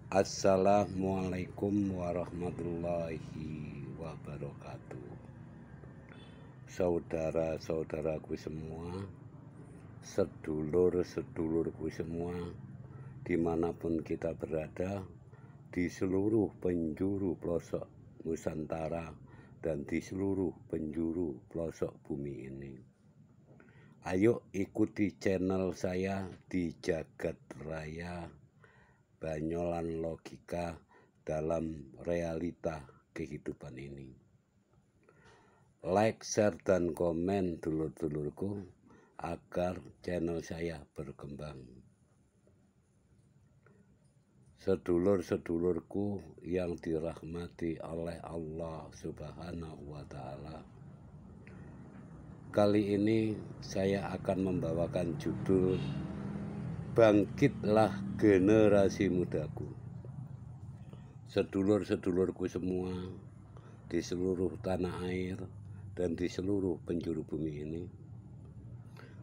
Assalamualaikum warahmatullahi wabarakatuh. Saudara-saudaraku semua, sedulur-sedulurku semua, dimanapun kita berada, di seluruh penjuru pelosok Nusantara dan di seluruh penjuru pelosok bumi ini. Ayo ikuti channel saya di Jagat Raya Banyolan Logika dalam realita kehidupan ini. Like, share, dan komen dulur-dulurku agar channel saya berkembang. Sedulur-sedulurku yang dirahmati oleh Allah Subhanahu wa Ta'ala, kali ini saya akan membawakan judul Bangkitlah Generasi Mudaku. Sedulur-sedulurku semua di seluruh tanah air dan di seluruh penjuru bumi ini,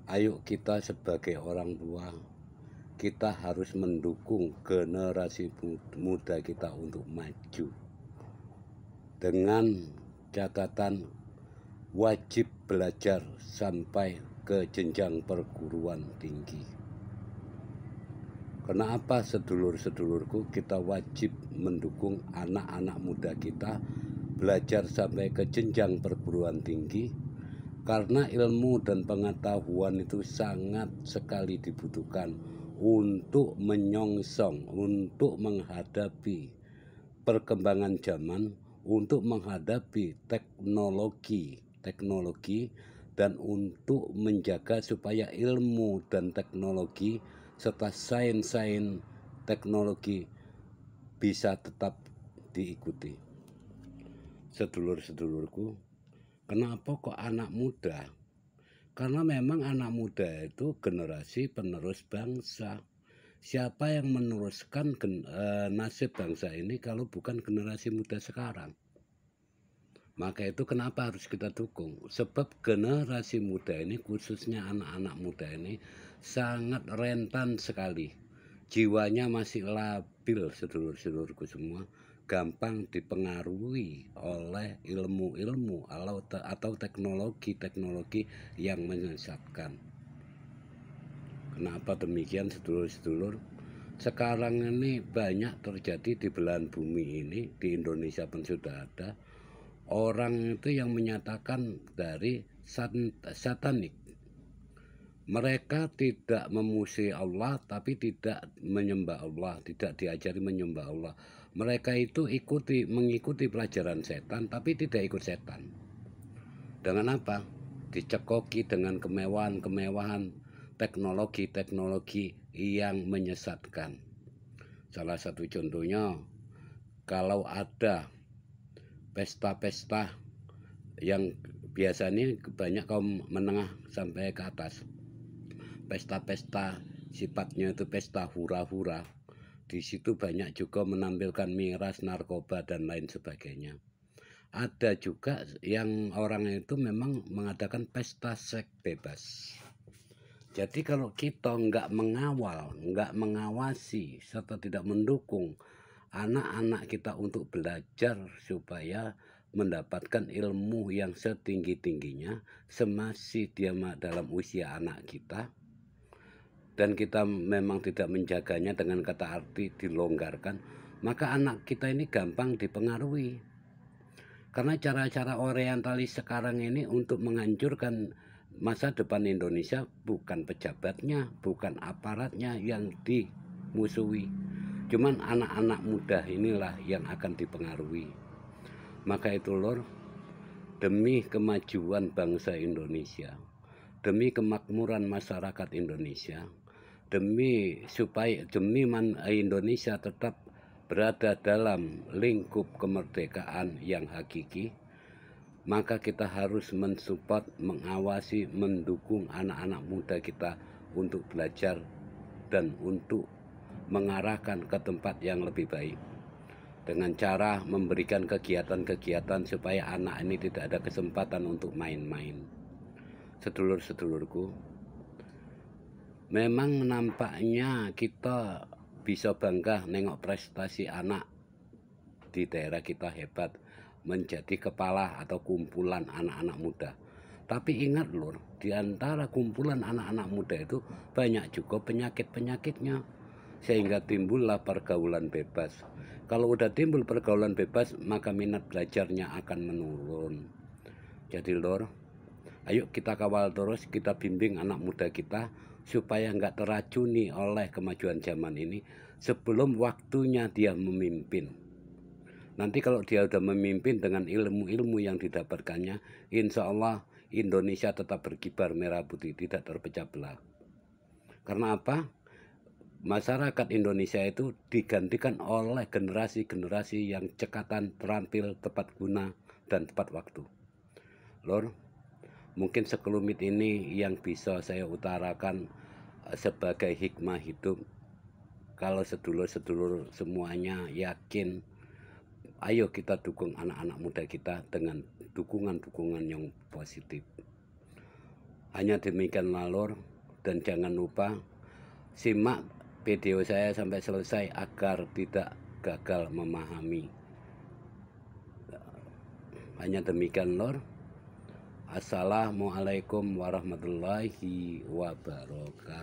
ayo kita sebagai orang tua, kita harus mendukung generasi muda kita untuk maju dengan catatan wajib belajar sampai ke jenjang perguruan tinggi. Kenapa sedulur-sedulurku kita wajib mendukung anak-anak muda kita belajar sampai ke jenjang perguruan tinggi? Karena ilmu dan pengetahuan itu sangat sekali dibutuhkan untuk menyongsong, untuk menghadapi perkembangan zaman, untuk menghadapi teknologi, dan untuk menjaga supaya ilmu dan teknologi serta sains teknologi bisa tetap diikuti. Sedulur-sedulurku, kenapa kok anak muda? Karena memang anak muda itu generasi penerus bangsa. Siapa yang meneruskan nasib bangsa ini kalau bukan generasi muda sekarang? Maka itu kenapa harus kita dukung? Sebab generasi muda ini, khususnya anak-anak muda ini, sangat rentan sekali. Jiwanya masih labil, sedulur-sedulurku semua, gampang dipengaruhi oleh ilmu-ilmu atau teknologi-teknologi yang menyesatkan. Kenapa demikian, sedulur-sedulur? Sekarang ini banyak terjadi di belahan bumi ini, di Indonesia pun sudah ada orang itu yang menyatakan dari satanik. Mereka tidak memusuhi Allah, tapi tidak menyembah Allah, tidak diajari menyembah Allah. Mereka itu mengikuti pelajaran setan, tapi tidak ikut setan. Dengan apa? Dicekoki dengan kemewahan teknologi yang menyesatkan. Salah satu contohnya, kalau ada pesta-pesta yang biasanya banyak kaum menengah sampai ke atas, pesta-pesta sifatnya itu pesta hura-hura. Di situ banyak juga menampilkan miras, narkoba, dan lain sebagainya. Ada juga yang orang itu memang mengadakan pesta seks bebas. Jadi kalau kita nggak mengawal, nggak mengawasi, serta tidak mendukung anak-anak kita untuk belajar supaya mendapatkan ilmu yang setinggi-tingginya semasih dia dalam usia anak kita, dan kita memang tidak menjaganya dengan kata arti dilonggarkan, maka anak kita ini gampang dipengaruhi. Karena cara-cara orientalis sekarang ini untuk menghancurkan masa depan Indonesia bukan pejabatnya, bukan aparatnya yang dimusuhi, cuman anak-anak muda inilah yang akan dipengaruhi. Maka itu lor, demi kemajuan bangsa Indonesia, demi kemakmuran masyarakat Indonesia, demi Indonesia tetap berada dalam lingkup kemerdekaan yang hakiki, maka kita harus mensupport, mengawasi, mendukung anak-anak muda kita untuk belajar dan untuk mengarahkan ke tempat yang lebih baik dengan cara memberikan kegiatan-kegiatan supaya anak ini tidak ada kesempatan untuk main-main. Sedulur-sedulurku, memang nampaknya kita bisa bangga nengok prestasi anak di daerah kita hebat, menjadi kepala atau kumpulan anak-anak muda. Tapi ingat lur, di antara kumpulan anak-anak muda itu banyak juga penyakit-penyakitnya, sehingga timbullah pergaulan bebas. Kalau udah timbul pergaulan bebas, maka minat belajarnya akan menurun. Jadi lur, ayo kita kawal terus, kita bimbing anak muda kita supaya nggak teracuni oleh kemajuan zaman ini sebelum waktunya dia memimpin. Nanti kalau dia udah memimpin dengan ilmu-ilmu yang didapatkannya, insya Allah Indonesia tetap berkibar merah putih, tidak terpecah belah. Karena apa? Masyarakat Indonesia itu digantikan oleh generasi-generasi yang cekatan, terampil, tepat guna, dan tepat waktu. Lor, mungkin sekelumit ini yang bisa saya utarakan sebagai hikmah hidup. Kalau sedulur-sedulur semuanya yakin, ayo kita dukung anak-anak muda kita dengan dukungan-dukungan yang positif. Hanya demikian Lor, dan jangan lupa simak video saya sampai selesai agar tidak gagal memahami. Hanya demikian Lor. Assalamualaikum warahmatullahi wabarakatuh.